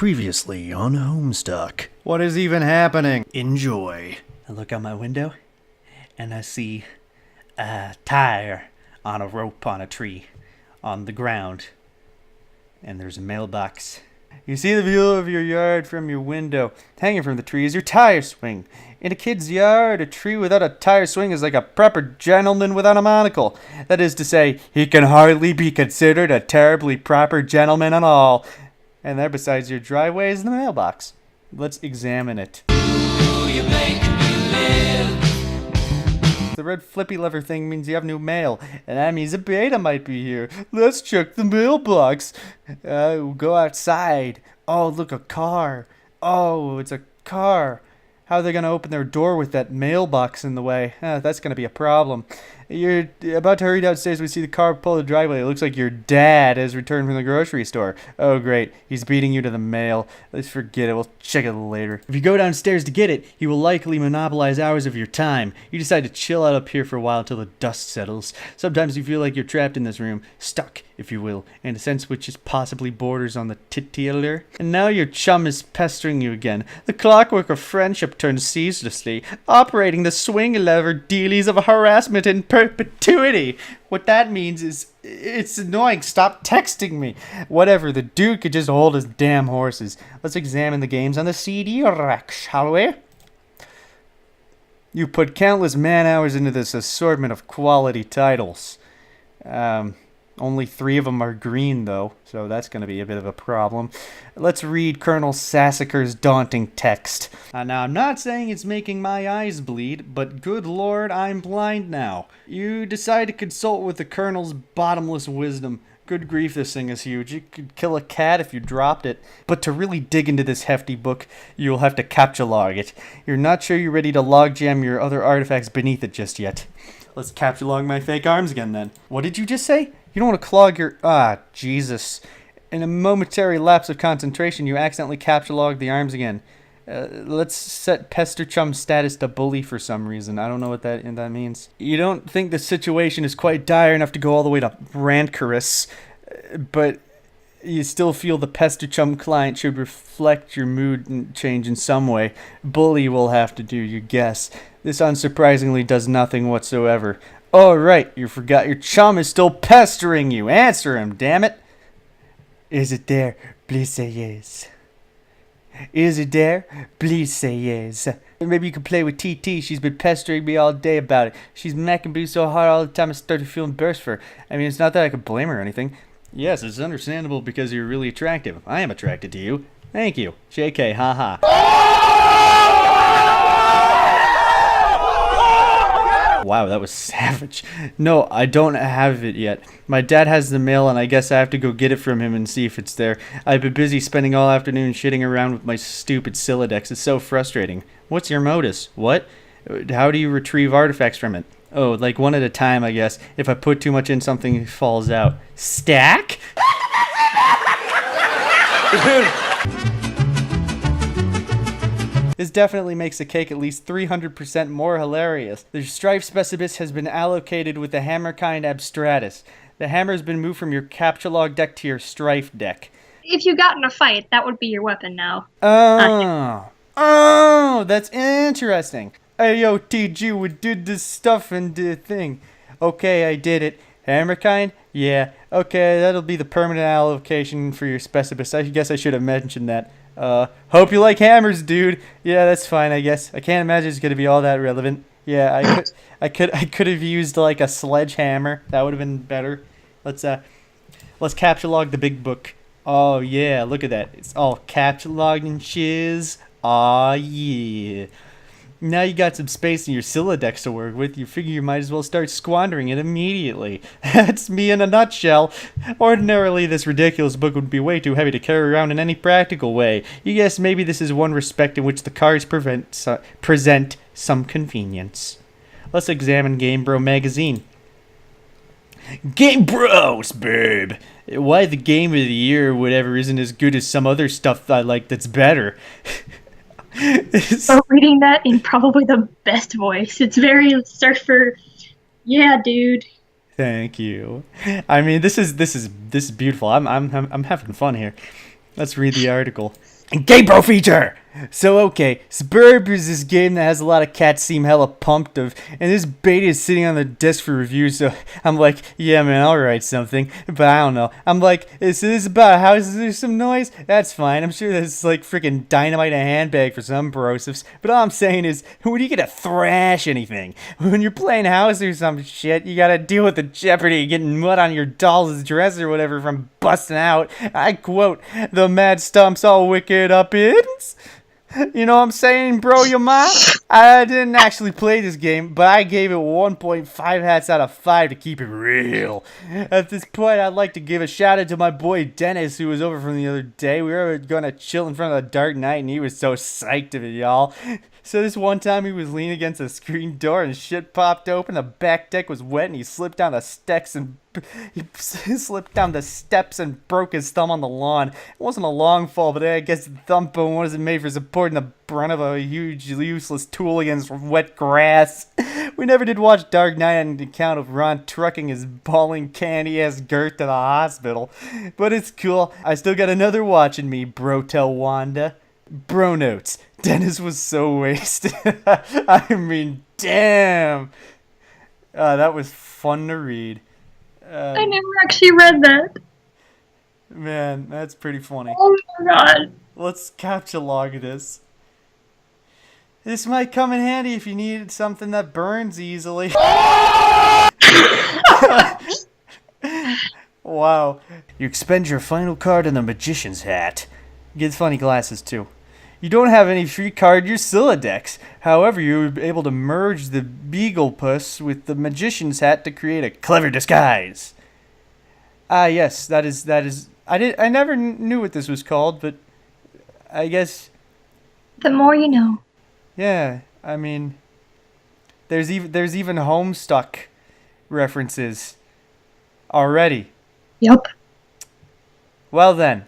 Previously on Homestuck. What is even happening? Enjoy. I look out my window and I see a tire on a rope on a tree on the ground. And there's a mailbox. You see the view of your yard from your window. Hanging from the tree is your tire swing. In a kid's yard, a tree without a tire swing is like a proper gentleman without a monocle. That is to say, he can hardly be considered a terribly proper gentleman at all. And there beside your driveway is the mailbox. Let's examine it. You make me live. The red flippy lever thing means you have new mail, and that means a beta might be here. Let's check the mailbox. Go outside. Oh, look, a car. Oh, it's a car. How are they going to open their door with that mailbox in the way? That's going to be a problem. You're about to hurry downstairs. We see the car pull the driveway. It looks like your dad has returned from the grocery store. Oh, great. He's beating you to the mail. Let's forget it. We'll check it later. If you go downstairs to get it, he will likely monopolize hours of your time. You decide to chill out up here for a while until the dust settles. Sometimes you feel like you're trapped in this room, stuck, if you will, in a sense which is possibly borders on the titular. And now your chum is pestering you again. The clockwork of friendship turns ceaselessly, operating the swing lever dealies of harassment in perpetuity. What that means is, it's annoying. Stop texting me. Whatever, the dude could just hold his damn horses. Let's examine the games on the CD rack, shall we? You put countless man-hours into this assortment of quality titles. Only 3 of them are green, though, so that's going to be a bit of a problem. Let's read Colonel Sassacre's daunting text. Now, I'm not saying it's making my eyes bleed, but good lord, I'm blind now. You decide to consult with the Colonel's bottomless wisdom. Good grief, this thing is huge. You could kill a cat if you dropped it. But to really dig into this hefty book, you'll have to captcha-log it. You're not sure you're ready to logjam your other artifacts beneath it just yet. Let's captcha-log my fake arms again, then. What did you just say? You don't want to clog your... Jesus. In a momentary lapse of concentration, you accidentally captcha-logged the arms again. Let's set Pester Chum's status to bully for some reason. I don't know what that means. You don't think the situation is quite dire enough to go all the way to rancorous, but you still feel the Pester Chum client should reflect your mood change in some way. Bully will have to do, you guess. This unsurprisingly does nothing whatsoever. Oh, right, you forgot your chum is still pestering you. Answer him, damn it. Is it there? Please say yes. Is it there? Please say yes. Maybe you can play with TT. She's been pestering me all day about it. She's macking me so hard all the time I started feeling burst for her. I mean, it's not that I could blame her or anything. Yes, it's understandable because you're really attractive. I am attracted to you. Thank you. JK, haha. Wow, that was savage. No, I don't have it yet. My dad has the mail, and I guess I have to go get it from him and see if it's there. I've been busy spending all afternoon shitting around with my stupid Silodex. It's so frustrating. What's your modus? What? How do you retrieve artifacts from it? Oh, like one at a time, I guess. If I put too much in, something falls out. Stack? This definitely makes the cake at least 300% more hilarious. The Strife Specibus has been allocated with the Hammerkind Abstratus. The hammer has been moved from your captcha-log deck to your Strife deck. If you got in a fight, that would be your weapon now. Oh, that's interesting. Hey, yo, TG, we did this stuff and the thing. Okay, I did it. Hammerkind? Yeah. Okay, that'll be the permanent allocation for your Specibus. I guess I should have mentioned that. Hope you like hammers, dude. Yeah, that's fine, I guess. I can't imagine it's gonna be all that relevant. Yeah, I could have used like a sledgehammer. That would have been better. Let's capture log the big book. Oh yeah, look at that. It's all capture logged and shiz. Aw yeah. Now you got some space in your Silodex to work with, you figure you might as well start squandering it immediately. That's me in a nutshell. Ordinarily, this ridiculous book would be way too heavy to carry around in any practical way. You guess maybe this is one respect in which the cards present some convenience. Let's examine Game Bro magazine. Game Bros, babe! Why the game of the year or whatever isn't as good as some other stuff I like that's better. So reading that in probably the best voice. It's very surfer. Yeah, dude. Thank you. I mean, this is beautiful. I'm having fun here. Let's read the article. Gay Bro feature! So, okay, Suburb is this game that has a lot of cats seem hella pumped of, and this beta is sitting on the desk for review, so I'm like, yeah, man, I'll write something, but I don't know. I'm like, is this about a house? Is there some noise? That's fine. I'm sure there's, like, freaking dynamite in a handbag for some brosifs, but all I'm saying is, when you get to thrash anything, when you're playing house or some shit, you gotta deal with the jeopardy of getting mud on your doll's dress or whatever from busting out. I quote, the mad stumps all wicked up ins. You know what I'm saying, bro, your mom? I didn't actually play this game, but I gave it 1.5 hats out of 5 to keep it real. At this point, I'd like to give a shout out to my boy Dennis, who was over from the other day. We were gonna chill in front of the Dark Knight, and he was so psyched of it, y'all. So this one time he was leaning against a screen door and shit popped open. The back deck was wet and he slipped down the steps and broke his thumb on the lawn. It wasn't a long fall, but I guess the thumb bone wasn't made for supporting the brunt of a huge useless tool against wet grass. We never did watch Dark Knight on the account of Ron trucking his bawling candy-ass Gert to the hospital. But it's cool. I still got another watch in me, bro, tell Wanda. Bro notes. Dennis was so wasted. I mean, damn. That was fun to read. I never actually read that. Man, that's pretty funny. Oh my god. Let's capture log this. This might come in handy if you need something that burns easily. Wow. You expend your final card in the magician's hat. Gets funny glasses too. You don't have any free card your Siladex. However, you were able to merge the Beaglepuss with the magician's hat to create a clever disguise. Ah, yes, that is. I never knew what this was called, but I guess. The more you know. Yeah, I mean, there's even Homestuck references already. Yup. Well then.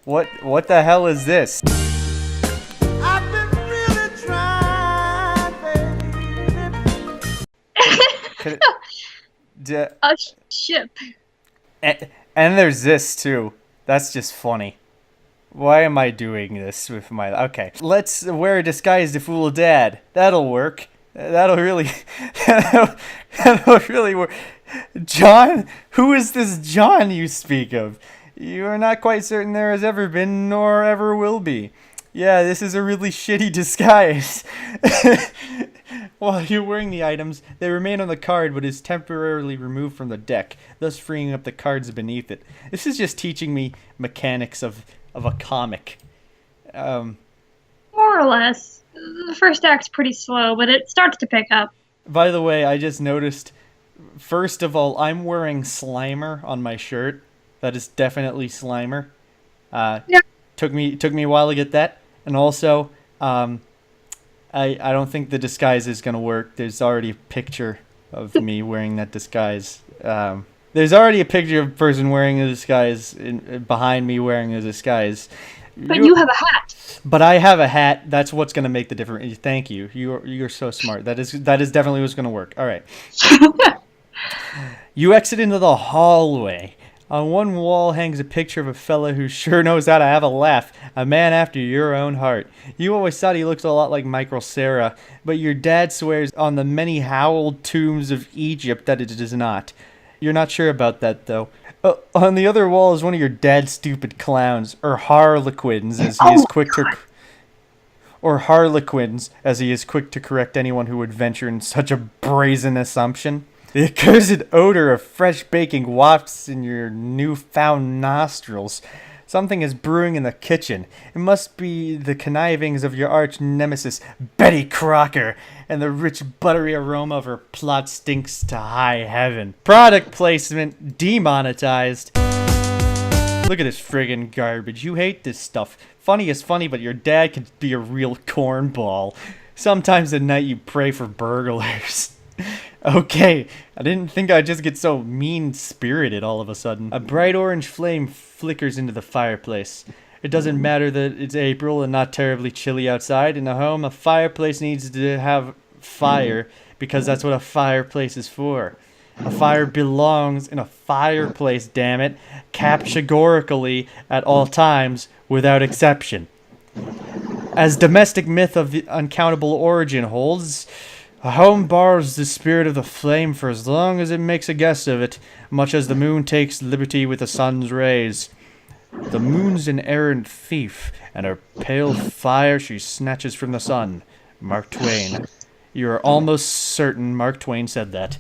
What the hell is this? I've been really trying, baby. A ship. And there's this too. That's just funny. Why am I doing this with my... Okay. Let's wear a disguise to fool Dad. That'll work. That'll really... that'll really work. John? Who is this John you speak of? You are not quite certain there has ever been nor ever will be. Yeah, this is a really shitty disguise. While you're wearing the items, they remain on the card but is temporarily removed from the deck, thus freeing up the cards beneath it. This is just teaching me mechanics of a comic. More or less. The first act's pretty slow, but it starts to pick up. By the way, I just noticed, first of all, I'm wearing Slimer on my shirt. That is definitely Slimer. Yeah. Took me a while to get that. And also, I don't think the disguise is going to work. There's already a picture of me wearing that disguise. There's already a picture of a person wearing a disguise behind me wearing a disguise. But you have a hat. But I have a hat. That's what's going to make the difference. Thank you. You're so smart. That is definitely what's going to work. All right. You exit into the hallway. On one wall hangs a picture of a fella who sure knows how to have a laugh. A man after your own heart. You always thought he looked a lot like Michael Cera, but your dad swears on the many howled tombs of Egypt that it is not. You're not sure about that, though. On the other wall is one of your dad's stupid clowns, or harlequins, as he is quick to... Or harlequins, as he is quick to correct anyone who would venture in such a brazen assumption. The accursed odor of fresh baking wafts in your newfound nostrils. Something is brewing in the kitchen. It must be the connivings of your arch nemesis, Betty Crocker, and the rich buttery aroma of her plot stinks to high heaven. Product placement demonetized. Look at this friggin' garbage. You hate this stuff. Funny is funny, but your dad could be a real cornball. Sometimes at night you pray for burglars. Okay, I didn't think I'd just get so mean-spirited all of a sudden. A bright orange flame flickers into the fireplace. It doesn't matter that it's April and not terribly chilly outside. In a home, a fireplace needs to have fire because that's what a fireplace is for. A fire belongs in a fireplace, damn it, categorically at all times, without exception. As domestic myth of the uncountable origin holds, a home borrows the spirit of the flame for as long as it makes a guest of it, much as the moon takes liberty with the sun's rays. The moon's an errant thief, and her pale fire she snatches from the sun. Mark Twain. You are almost certain Mark Twain said that.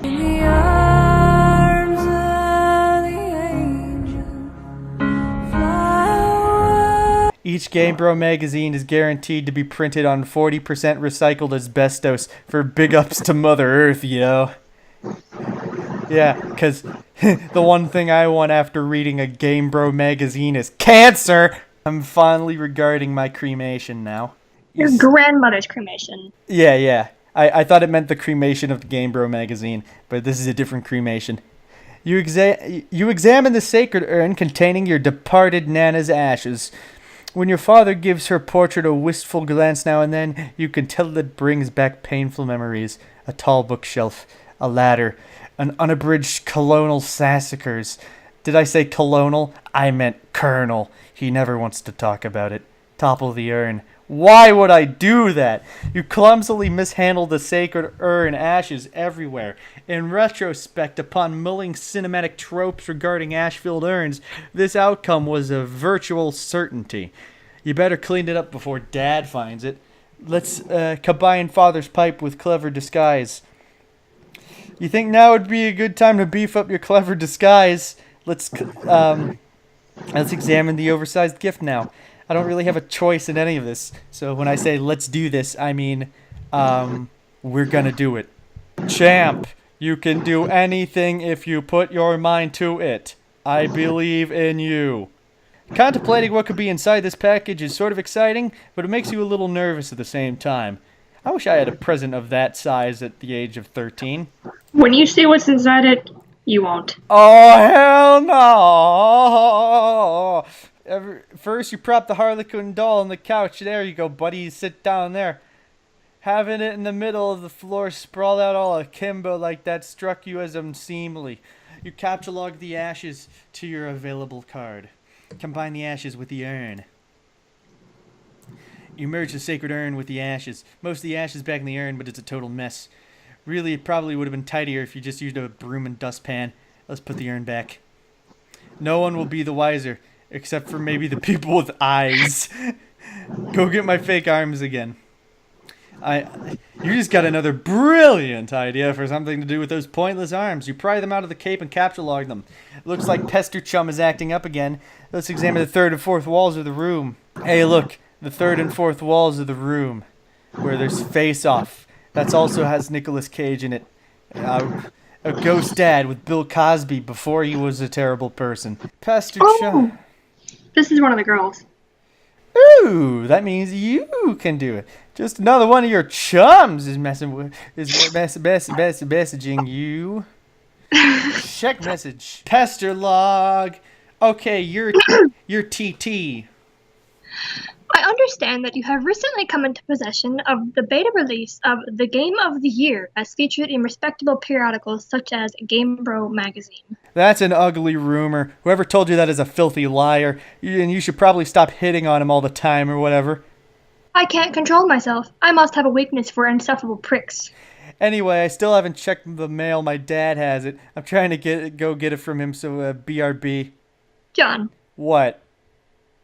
In the arms of the angel, fly away. Each Game Bro magazine is guaranteed to be printed on 40% recycled asbestos for big ups to Mother Earth, yo. Yeah, because the one thing I want after reading a Game Bro magazine is cancer! I'm finally regarding my cremation now. Your grandmother's cremation. Yeah. I thought it meant the cremation of the Game Bro magazine, but this is a different cremation. You examine the sacred urn containing your departed Nana's ashes. When your father gives her portrait a wistful glance now and then, you can tell it brings back painful memories. A tall bookshelf, a ladder, an unabridged colonel Sassacres. Did I say colonel? I meant colonel. He never wants to talk about it. Topple the urn. Why would I do that? You clumsily mishandled the sacred urn, ashes everywhere. In retrospect, upon mulling cinematic tropes regarding ash-filled urns, this outcome was a virtual certainty. You better clean it up before Dad finds it. Let's combine Father's pipe with clever disguise. You think now would be a good time to beef up your clever disguise? Let's examine the oversized gift now. I don't really have a choice in any of this. So when I say let's do this, I mean we're gonna do it. Champ, you can do anything if you put your mind to it. I believe in you. Contemplating what could be inside this package is sort of exciting, but it makes you a little nervous at the same time. I wish I had a present of that size at the age of 13. When you see what's inside it, you won't. Oh, hell no! First, you prop the Harlequin doll on the couch. There you go, buddy. You sit down there. Having it in the middle of the floor, sprawled out all akimbo like that struck you as unseemly. You captchalogue the ashes to your available card. Combine the ashes with the urn. You merge the sacred urn with the ashes. Most of the ashes back in the urn, but it's a total mess. Really, it probably would have been tidier if you just used a broom and dustpan. Let's put the urn back. No one will be the wiser, except for maybe the people with eyes. Go get my fake arms again. You just got another brilliant idea for something to do with those pointless arms. You pry them out of the cape and captchalogue them. It looks like Pester Chum is acting up again. Let's examine the third and fourth walls of the room. Hey, look. The third and fourth walls of the room, where there's Face Off. That also has Nicolas Cage in it. A ghost dad with Bill Cosby before he was a terrible person. Pastor Chum. This is one of the girls. Ooh, that means you can do it. Just another one of your chums is messaging you. Check message. Pester log. Okay, you're TT. I understand that you have recently come into possession of the beta release of the Game of the Year, as featured in respectable periodicals such as Game Bro magazine. That's an ugly rumor. Whoever told you that is a filthy liar, and you should probably stop hitting on him all the time or whatever. I can't control myself. I must have a weakness for insufferable pricks. Anyway, I still haven't checked the mail. My dad has it. I'm trying to go get it from him, so BRB. John. What?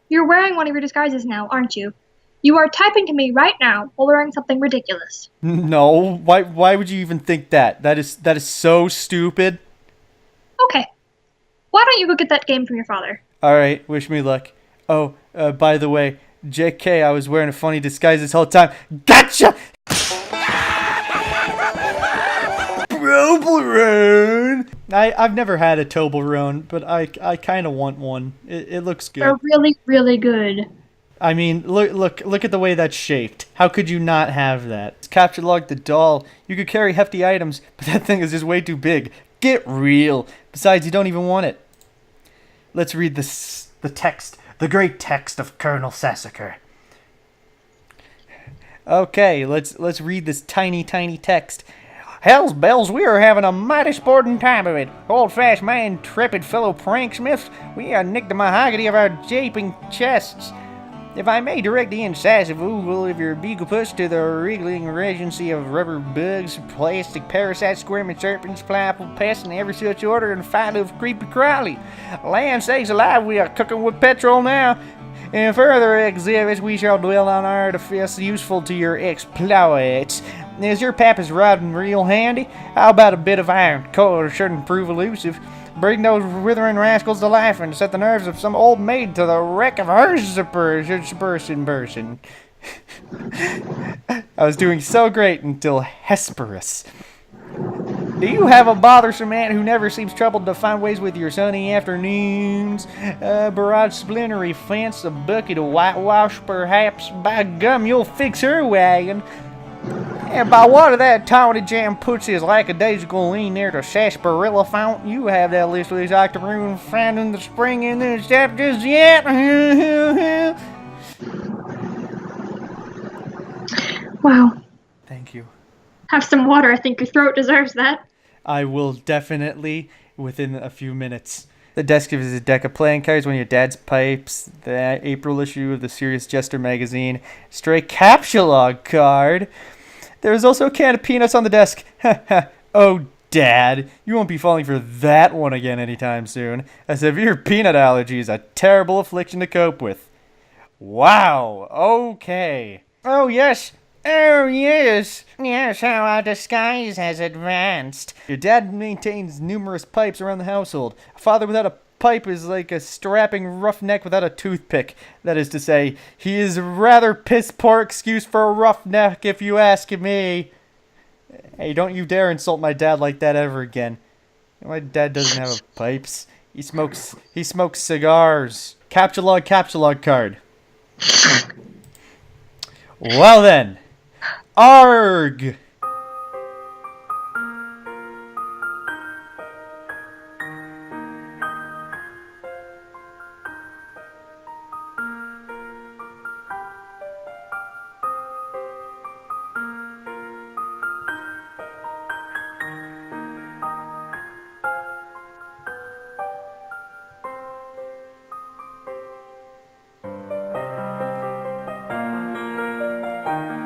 You're wearing one of your disguises now, aren't you? You are typing to me right now while wearing something ridiculous. No, why would you even think that? That is so stupid. Okay. Why don't you go get that game from your father? Alright, wish me luck. Oh, by the way, JK, I was wearing a funny disguise this whole time. Gotcha! Toblerone! I've never had a Toblerone, but I kind of want one. It looks good. They're really, really good. I mean, look at the way that's shaped. How could you not have that? It's captchalogue the doll. You could carry hefty items, but that thing is just way too big. Get real. Besides, you don't even want it. Let's read the text. The great text of Colonel Sassacre. Okay, let's read this tiny text. Hell's bells, we are having a mighty sporting time of it. Old-fashioned my intrepid fellow pranksmiths, we nicked the mahogany of our gaping chests. If I may direct the incisive oval of your beagle push to the wriggling regency of rubber bugs, plastic parasites, squirming serpents, pliable pests, and every such order and fight of creepy crawly. Land sakes alive, we are cooking with petrol now. In further exhibits, we shall dwell on artifice useful to your exploits. Is your papa's rodding real handy? How about a bit of iron? Cold shouldn't prove elusive. Bring those withering rascals to life and set the nerves of some old maid to the wreck of her person. I was doing so great until Hesperus. Do you have a bothersome aunt who never seems troubled to find ways with your sunny afternoons? A barrage splintery fence, a bucket of whitewash, perhaps? By gum, you'll fix her wagon. And by water that Tawny Jam puts his lackadaisical lean near the sarsaparilla fountain, you have that listless octoroon finding the spring in the sap just yet. Wow. Thank you. Have some water. I think your throat deserves that. I will definitely within a few minutes. The desk gives a deck of playing cards, one of your dad's pipes, the April issue of the Serious Jester magazine, stray capsulog card. There's also a can of peanuts on the desk. Oh, Dad, you won't be falling for that one again anytime soon. A severe peanut allergy is a terrible affliction to cope with. Wow, okay. Oh, yes. Yes, how our disguise has advanced. Your dad maintains numerous pipes around the household. A father without a pipe is like a strapping roughneck without a toothpick. That is to say, he is a rather piss-poor excuse for a roughneck if you ask me. Hey, don't you dare insult my dad like that ever again. My dad doesn't have pipes. He smokes cigars. Capsulog card. Well then. Arg!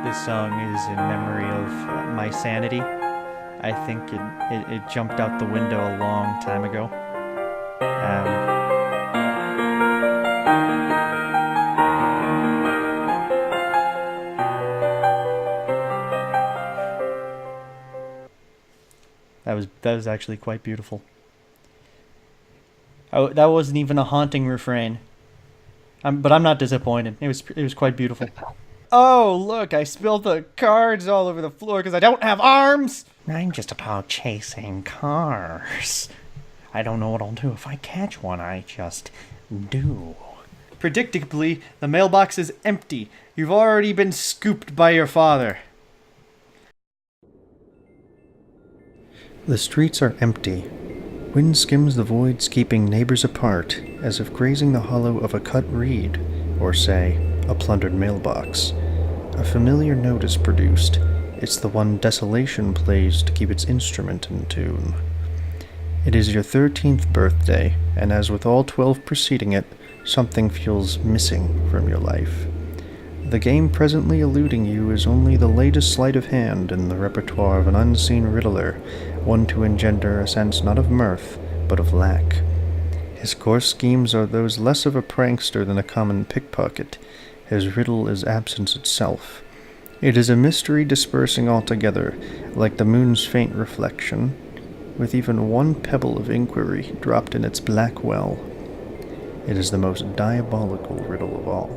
This song is in memory of my sanity. I think it jumped out the window a long time ago. That was actually quite beautiful. Oh, that wasn't even a haunting refrain. But I'm not disappointed. It was quite beautiful. Oh, look, I spilled the cards all over the floor because I don't have arms! I'm just about chasing cars. I don't know what I'll do if I catch one, I just do. Predictably, the mailbox is empty. You've already been scooped by your father. The streets are empty. Wind skims the voids, keeping neighbors apart, as if grazing the hollow of a cut reed, or say, a plundered mailbox. A familiar note is produced. It's the one Desolation plays to keep its instrument in tune. It is your 13th birthday, and as with all 12 preceding it, something feels missing from your life. The game presently eluding you is only the latest sleight of hand in the repertoire of an unseen riddler, one to engender a sense not of mirth, but of lack. His coarse schemes are those less of a prankster than a common pickpocket. His riddle is absence itself. It is a mystery dispersing altogether, like the moon's faint reflection, with even one pebble of inquiry dropped in its black well. It is the most diabolical riddle of all.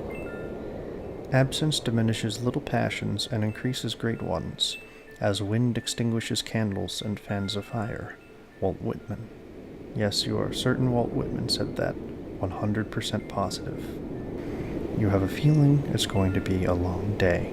Absence diminishes little passions and increases great ones, as wind extinguishes candles and fans a fire. Walt Whitman. Yes, you are certain Walt Whitman said that, 100% positive. You have a feeling it's going to be a long day.